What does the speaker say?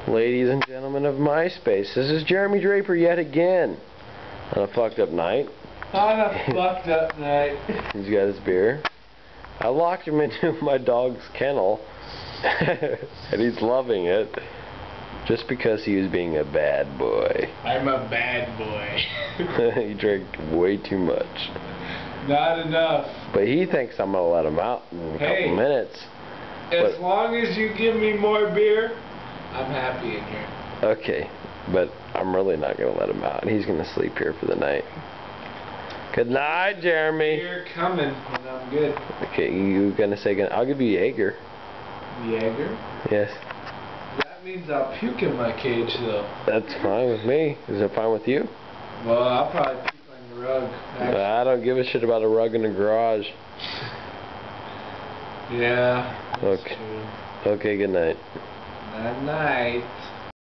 Ladies and gentlemen of MySpace, this is Jeremy Draper yet again on a fucked up night. On a fucked up night. He's got his beer. I locked him into my dog's kennel and he's loving it just because he was being a bad boy. I'm a bad boy. He drank way too much. Not enough. But he thinks I'm gonna let him out in a couple minutes. As long as you give me more beer, I'm happy in here. Okay, but I'm really not going to let him out. He's going to sleep here for the night. Good night, Jeremy. You're coming when I'm good. Okay, you going to say good night? I'll give you Jaeger. Jaeger? Yes. That means I'll puke in my cage, though. That's fine with me. Is it fine with you? Well, I'll probably puke on the rug. I don't give a shit about a rug in the garage. Yeah. Okay. True. Okay, good night. Good night.